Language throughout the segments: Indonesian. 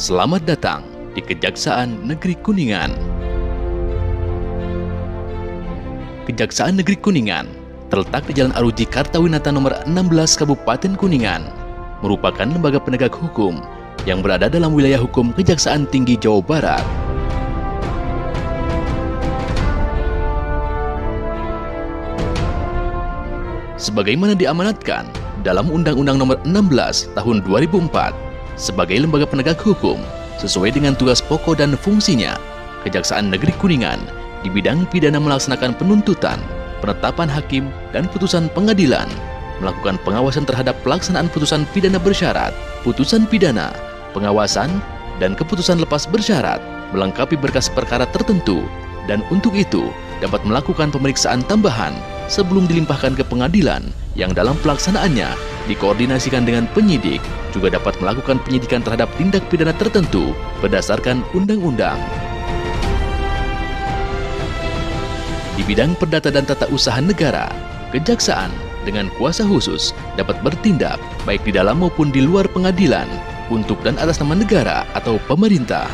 Selamat datang di Kejaksaan Negeri Kuningan. Kejaksaan Negeri Kuningan terletak di Jalan Aruji Kartawinata nomor 16 Kabupaten Kuningan, merupakan lembaga penegak hukum yang berada dalam wilayah hukum Kejaksaan Tinggi Jawa Barat. Sebagaimana diamanatkan dalam Undang-Undang Nomor 16 Tahun 2004 sebagai lembaga penegak hukum sesuai dengan tugas pokok dan fungsinya, Kejaksaan Negeri Kuningan di bidang pidana melaksanakan penuntutan, penetapan hakim, dan putusan pengadilan, melakukan pengawasan terhadap pelaksanaan putusan pidana bersyarat, putusan pidana, pengawasan, dan keputusan lepas bersyarat, melengkapi berkas perkara tertentu, dan untuk itu dapat melakukan pemeriksaan tambahan sebelum dilimpahkan ke pengadilan yang dalam pelaksanaannya dikoordinasikan dengan penyidik, juga dapat melakukan penyidikan terhadap tindak pidana tertentu berdasarkan undang-undang. Di bidang perdata dan tata usaha negara, Kejaksaan dengan kuasa khusus dapat bertindak baik di dalam maupun di luar pengadilan untuk dan atas nama negara atau pemerintah.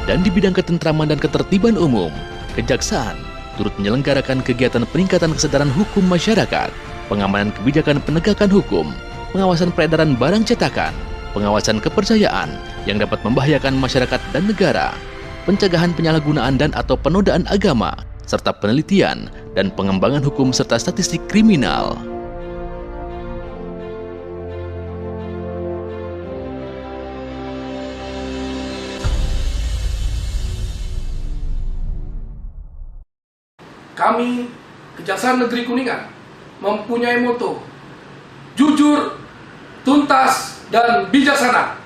Dan di bidang ketentraman dan ketertiban umum, Kejaksaan turut menyelenggarakan kegiatan peningkatan kesadaran hukum masyarakat, pengamanan kebijakan penegakan hukum, pengawasan peredaran barang cetakan, pengawasan kepercayaan yang dapat membahayakan masyarakat dan negara, pencegahan penyalahgunaan dan atau penodaan agama, serta penelitian dan pengembangan hukum serta statistik kriminal. Kami, Kejaksaan Negeri Kuningan, mempunyai moto jujur, tuntas, dan bijaksana.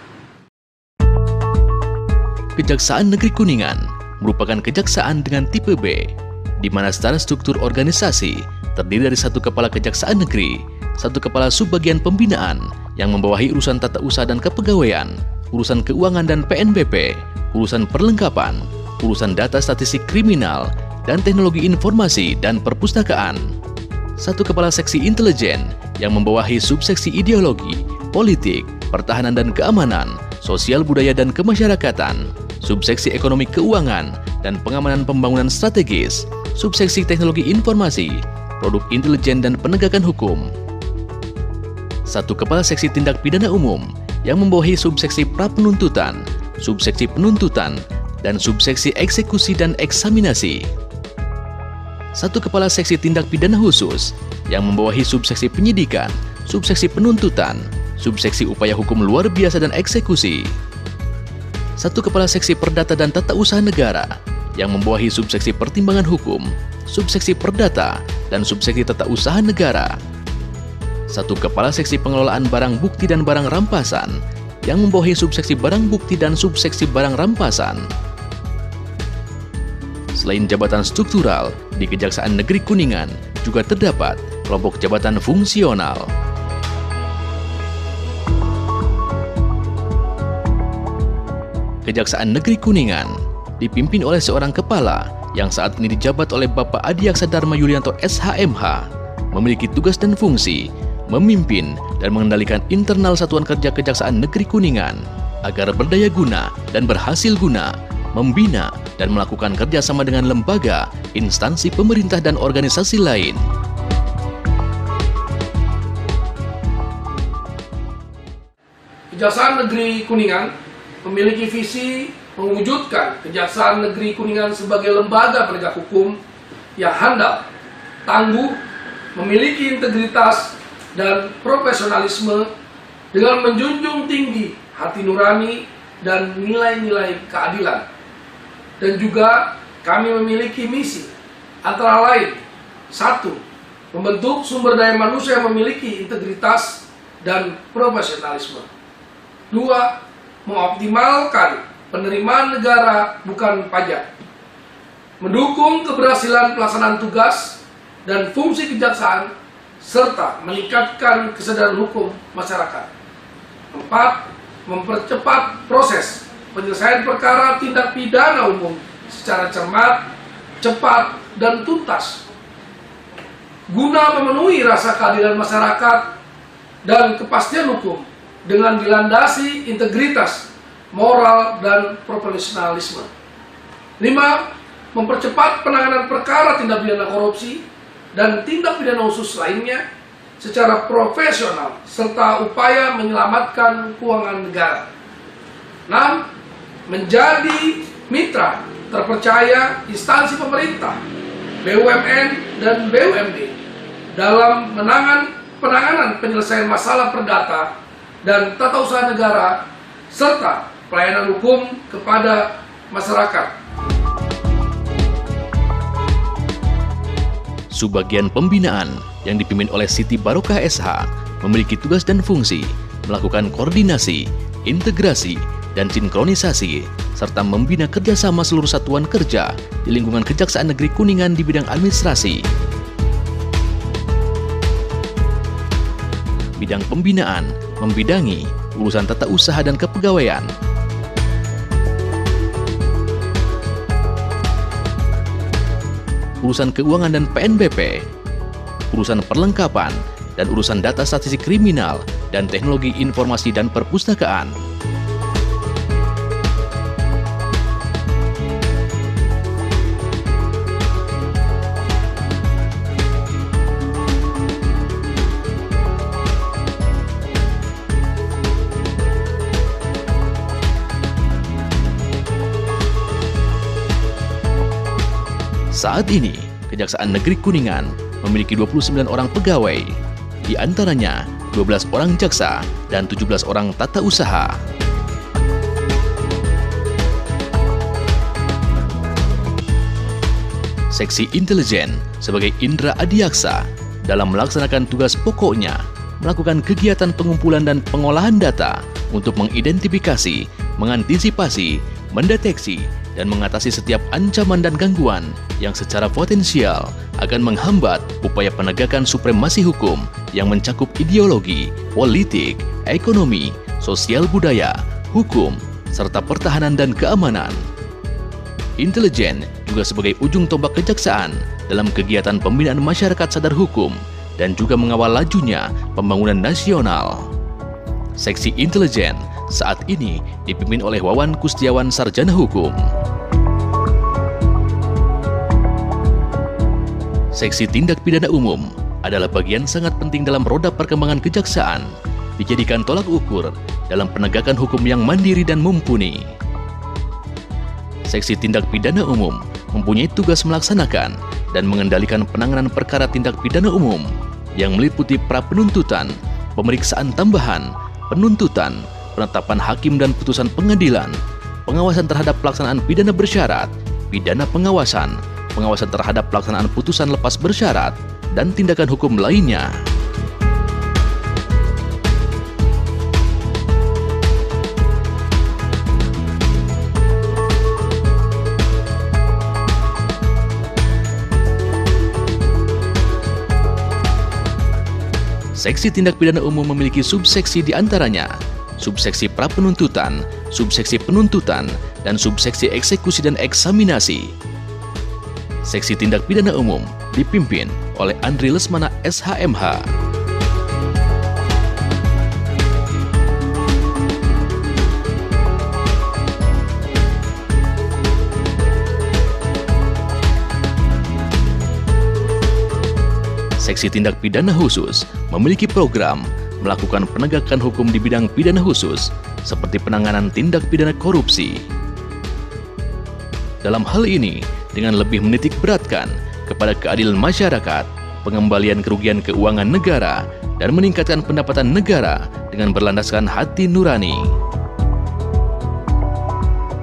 Kejaksaan Negeri Kuningan merupakan kejaksaan dengan tipe B, di mana secara struktur organisasi terdiri dari satu kepala kejaksaan negeri, satu kepala subbagian pembinaan yang membawahi urusan tata usaha dan kepegawaian, urusan keuangan dan PNBP, urusan perlengkapan, urusan data statistik kriminal, dan teknologi informasi dan perpustakaan. Satu kepala seksi intelijen yang membawahi subseksi ideologi, politik, pertahanan dan keamanan, sosial budaya dan kemasyarakatan, subseksi ekonomi keuangan dan pengamanan pembangunan strategis, subseksi teknologi informasi, produk intelijen dan penegakan hukum. Satu kepala seksi tindak pidana umum yang membawahi subseksi pra-penuntutan, subseksi penuntutan, dan subseksi eksekusi dan eksaminasi. Satu kepala seksi tindak pidana khusus yang membawahi subseksi penyidikan, subseksi penuntutan, subseksi upaya hukum luar biasa dan eksekusi. Satu kepala seksi perdata dan tata usaha negara yang membawahi subseksi pertimbangan hukum, subseksi perdata, dan subseksi tata usaha negara. Satu kepala seksi pengelolaan barang bukti dan barang rampasan yang membawahi subseksi barang bukti dan subseksi barang rampasan. Selain jabatan struktural, di Kejaksaan Negeri Kuningan juga terdapat kelompok jabatan fungsional. Kejaksaan Negeri Kuningan dipimpin oleh seorang kepala yang saat ini dijabat oleh Bapak Adiaksa Dharma Yulianto SHMH, memiliki tugas dan fungsi memimpin dan mengendalikan internal Satuan Kerja Kejaksaan Negeri Kuningan agar berdaya guna dan berhasil guna, membina dan melakukan kerjasama dengan lembaga, instansi pemerintah dan organisasi lain. Kejaksaan Negeri Kuningan memiliki visi mewujudkan Kejaksaan Negeri Kuningan sebagai lembaga penegak hukum yang handal, tangguh, memiliki integritas dan profesionalisme dengan menjunjung tinggi hati nurani dan nilai-nilai keadilan. Dan juga kami memiliki misi antara lain: 1. Membentuk sumber daya manusia yang memiliki integritas dan profesionalisme. 2. Mengoptimalkan penerimaan negara bukan pajak. Mendukung keberhasilan pelaksanaan tugas dan fungsi kejaksaan serta meningkatkan kesadaran hukum masyarakat. 4. Mempercepat proses penyelesaian perkara tindak pidana umum secara cermat, cepat, dan tuntas. guna memenuhi rasa keadilan masyarakat dan kepastian hukum dengan dilandasi integritas, moral, dan profesionalisme. 5. Mempercepat penanganan perkara tindak pidana korupsi dan tindak pidana khusus lainnya secara profesional serta upaya menyelamatkan keuangan negara. 6. Menjadi mitra terpercaya instansi pemerintah, BUMN, dan BUMD dalam penanganan penyelesaian masalah perdata dan tata usaha negara serta pelayanan hukum kepada masyarakat. Subbagian pembinaan yang dipimpin oleh Siti Barokah SH memiliki tugas dan fungsi melakukan koordinasi, integrasi, dan sinkronisasi, serta membina kerjasama seluruh satuan kerja di lingkungan Kejaksaan Negeri Kuningan di bidang administrasi. Bidang pembinaan membidangi urusan tata usaha dan kepegawaian, urusan keuangan dan PNBP, urusan perlengkapan, dan urusan data statistik kriminal dan teknologi informasi dan perpustakaan. Saat ini, Kejaksaan Negeri Kuningan memiliki 29 orang pegawai, di antaranya 12 orang jaksa dan 17 orang tata usaha. Seksi Intelijen sebagai indera adiaksa dalam melaksanakan tugas pokoknya melakukan kegiatan pengumpulan dan pengolahan data untuk mengidentifikasi, mengantisipasi, mendeteksi, dan mengatasi setiap ancaman dan gangguan yang secara potensial akan menghambat upaya penegakan supremasi hukum yang mencakup ideologi, politik, ekonomi, sosial budaya, hukum, serta pertahanan dan keamanan. Intelijen juga sebagai ujung tombak kejaksaan dalam kegiatan pembinaan masyarakat sadar hukum dan juga mengawal lajunya pembangunan nasional. Seksi Intelijen saat ini dipimpin oleh Wawan Kustiawan Sarjana Hukum. Seksi Tindak Pidana Umum adalah bagian sangat penting dalam roda perkembangan kejaksaan, dijadikan tolak ukur dalam penegakan hukum yang mandiri dan mumpuni. Seksi Tindak Pidana Umum mempunyai tugas melaksanakan dan mengendalikan penanganan perkara tindak pidana umum yang meliputi pra-penuntutan, pemeriksaan tambahan, penuntutan, penetapan hakim dan putusan pengadilan, pengawasan terhadap pelaksanaan pidana bersyarat, pidana pengawasan, pengawasan terhadap pelaksanaan putusan lepas bersyarat, dan tindakan hukum lainnya. Seksi Tindak Pidana Umum memiliki subseksi di antaranya subseksi pra-penuntutan, subseksi penuntutan, dan subseksi eksekusi dan eksaminasi. Seksi Tindak Pidana Umum dipimpin oleh Andri Lesmana SHMH. Seksi Tindak Pidana Khusus memiliki program melakukan penegakan hukum di bidang pidana khusus seperti penanganan tindak pidana korupsi. Dalam hal ini, dengan lebih menitik beratkan kepada keadilan masyarakat, pengembalian kerugian keuangan negara, dan meningkatkan pendapatan negara dengan berlandaskan hati nurani.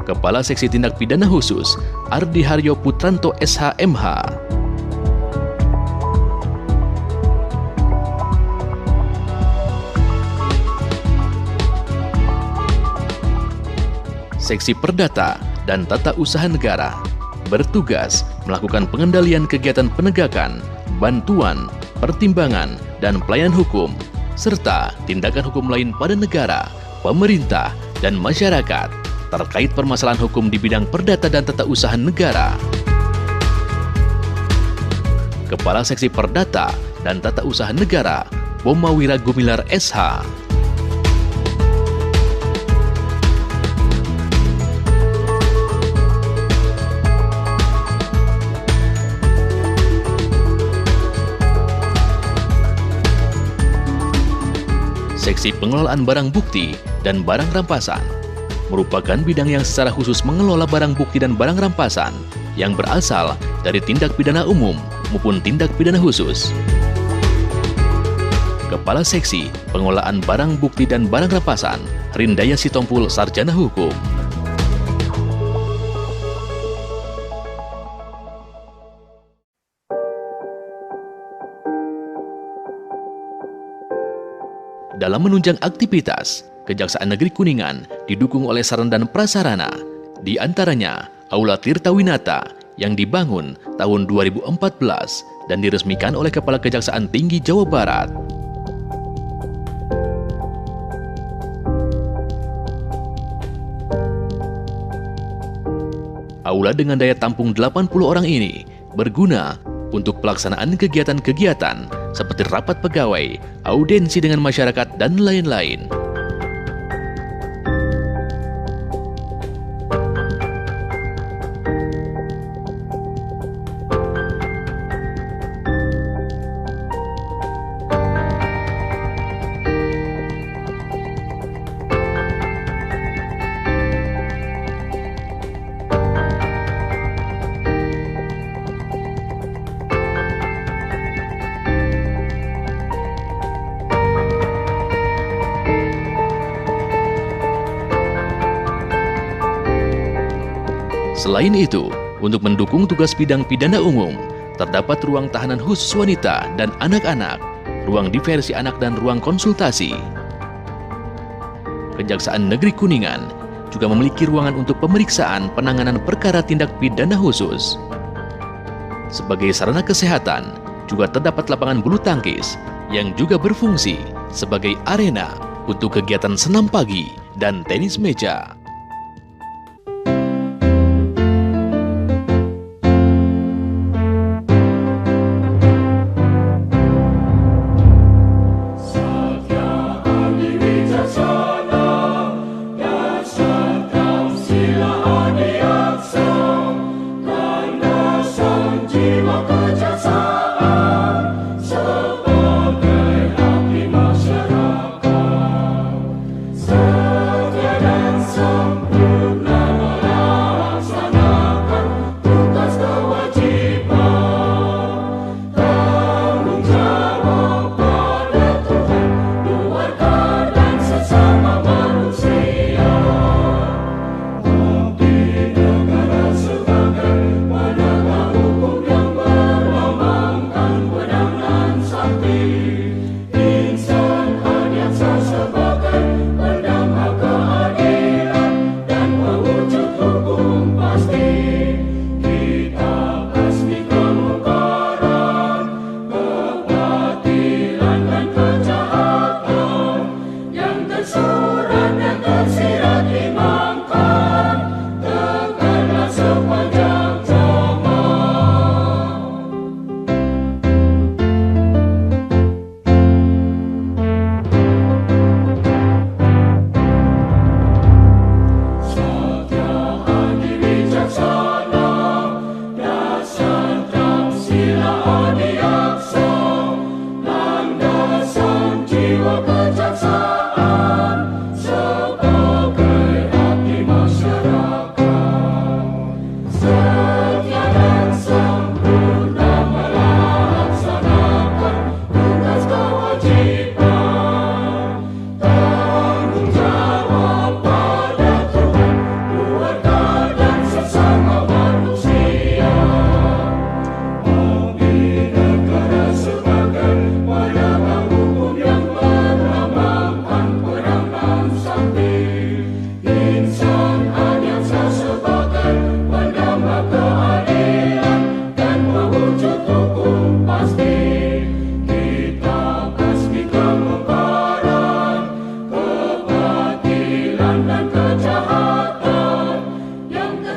Kepala Seksi Tindak Pidana Khusus, Ardi Haryo Putranto SHMH. Seksi Perdata dan Tata Usaha Negara bertugas melakukan pengendalian kegiatan penegakan, bantuan, pertimbangan, dan pelayanan hukum, serta tindakan hukum lain pada negara, pemerintah, dan masyarakat terkait permasalahan hukum di bidang perdata dan tata usaha negara. Kepala Seksi Perdata dan Tata Usaha Negara, Bomawira Gumilar SH. Seksi Pengelolaan Barang Bukti dan Barang Rampasan merupakan bidang yang secara khusus mengelola barang bukti dan barang rampasan yang berasal dari tindak pidana umum maupun tindak pidana khusus. Kepala Seksi Pengelolaan Barang Bukti dan Barang Rampasan, Rindaya Sitompul, Sarjana Hukum. Dalam menunjang aktivitas, Kejaksaan Negeri Kuningan didukung oleh sarana dan prasarana, di antaranya Aula Tirtawinata yang dibangun tahun 2014 dan diresmikan oleh Kepala Kejaksaan Tinggi Jawa Barat. Aula dengan daya tampung 80 orang ini berguna untuk pelaksanaan kegiatan-kegiatan seperti rapat pegawai, audiensi dengan masyarakat, dan lain-lain. Selain itu, untuk mendukung tugas bidang pidana umum, terdapat ruang tahanan khusus wanita dan anak-anak, ruang diversi anak dan ruang konsultasi. Kejaksaan Negeri Kuningan juga memiliki ruangan untuk pemeriksaan penanganan perkara tindak pidana khusus. Sebagai sarana kesehatan, juga terdapat lapangan bulu tangkis yang juga berfungsi sebagai arena untuk kegiatan senam pagi dan tenis meja.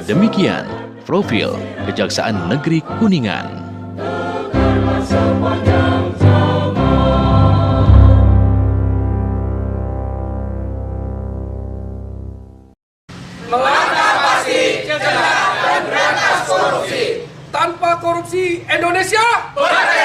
Demikian profil Kejaksaan Negeri Kuningan. Berhasil!